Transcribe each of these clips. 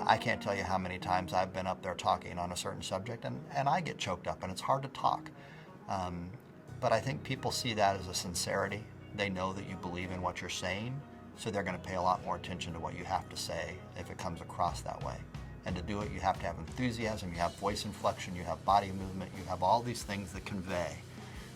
I can't tell you how many times I've been up there talking on a certain subject and I get choked up and it's hard to talk. But I think people see that as a sincerity. They know that you believe in what you're saying, so they're going to pay a lot more attention to what you have to say if it comes across that way. And to do it, you have to have enthusiasm, you have voice inflection, you have body movement, you have all these things that convey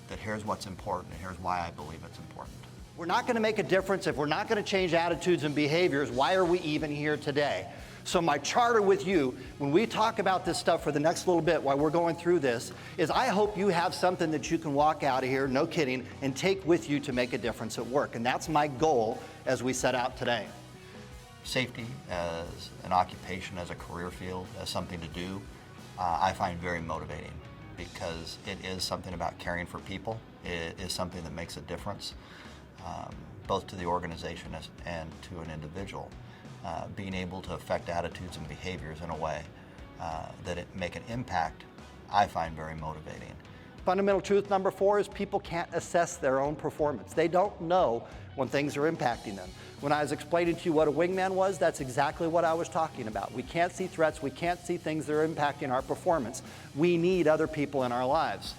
that here's what's important and here's why I believe it's important. We're not going to make a difference if we're not going to change attitudes and behaviors. Why are we even here today? So my charter with you, when we talk about this stuff for the next little bit while we're going through this, is I hope you have something that you can walk out of here, no kidding, and take with you to make a difference at work. And that's my goal as we set out today. Safety as an occupation, as a career field, as something to do, I find very motivating because it is something about caring for people. It is something that makes a difference, both to the organization and to an individual. Being able to affect attitudes and behaviors in a way that it make an impact, I find very motivating. Fundamental truth number 4 is people can't assess their own performance. They don't know when things are impacting them. When I was explaining to you what a wingman was, that's exactly what I was talking about. We can't see threats, we can't see things that are impacting our performance. We need other people in our lives.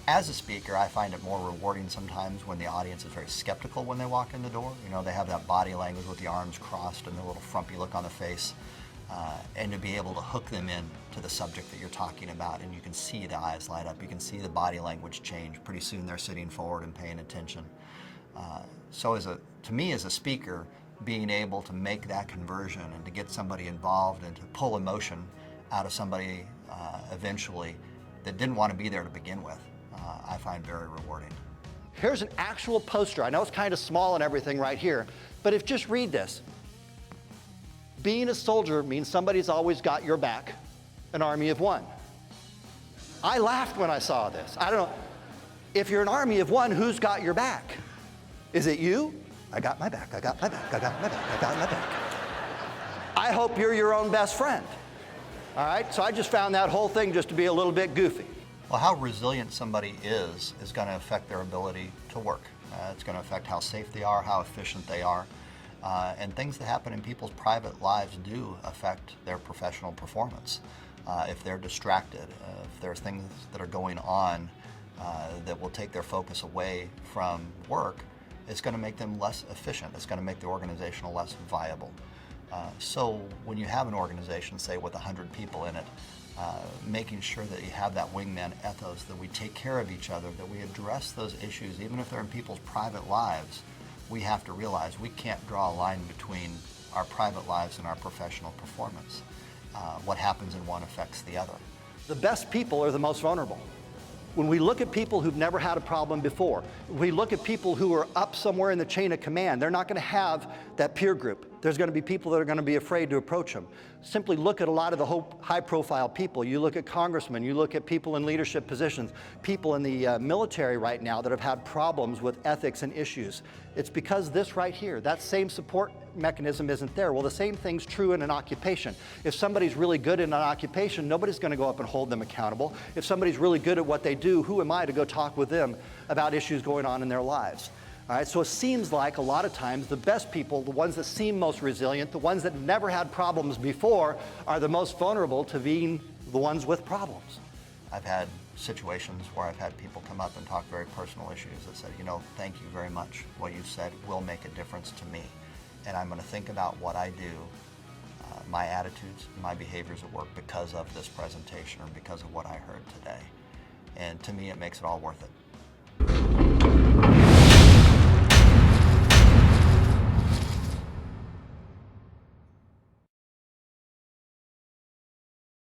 As a speaker, I find it more rewarding sometimes when the audience is very skeptical when they walk in the door. You know, they have that body language with the arms crossed and the little frumpy look on the face. And to be able to hook them in to the subject that you're talking about, and you can see the eyes light up, you can see the body language change. Pretty soon they're sitting forward and paying attention. So to me as a speaker, being able to make that conversion and to get somebody involved and to pull emotion out of somebody eventually that didn't want to be there to begin with, I find very rewarding. Here's an actual poster. I know it's kind of small and everything right here, but if just read this. Being a soldier means somebody's always got your back, an army of one. I laughed when I saw this. I don't know, if you're an army of one, who's got your back? Is it you? I got my back, I got my back, I got my back, I got my back. I hope you're your own best friend. All right, so I just found that whole thing just to be a little bit goofy. Well, how resilient somebody is going to affect their ability to work. It's going to affect how safe they are, how efficient they are. And things that happen in people's private lives do affect their professional performance. If they're distracted, if there are things that are going on that will take their focus away from work, it's going to make them less efficient. It's going to make the organization less viable. So when you have an organization, say with 100 people in it, making sure that you have that wingman ethos, that we take care of each other, that we address those issues, even if they're in people's private lives, we have to realize we can't draw a line between our private lives and our professional performance. What happens in one affects the other. The best people are the most vulnerable. When we look at people who've never had a problem before, we look at people who are up somewhere in the chain of command, they're not going to have that peer group. There's going to be people that are going to be afraid to approach them. Simply look at a lot of the high-profile people. You look at congressmen, you look at people in leadership positions, people in the military right now that have had problems with ethics and issues. It's because this right here, that same support mechanism isn't there. Well, the same thing's true in an occupation. If somebody's really good in an occupation, nobody's going to go up and hold them accountable. If somebody's really good at what they do, who am I to go talk with them about issues going on in their lives? All right, so it seems like a lot of times the best people, the ones that seem most resilient, the ones that never had problems before, are the most vulnerable to being the ones with problems. I've had situations where I've had people come up and talk very personal issues that said, you know, thank you very much. What you've said will make a difference to me. And I'm going to think about what I do, my attitudes, my behaviors at work because of this presentation or because of what I heard today. And to me, it makes it all worth it.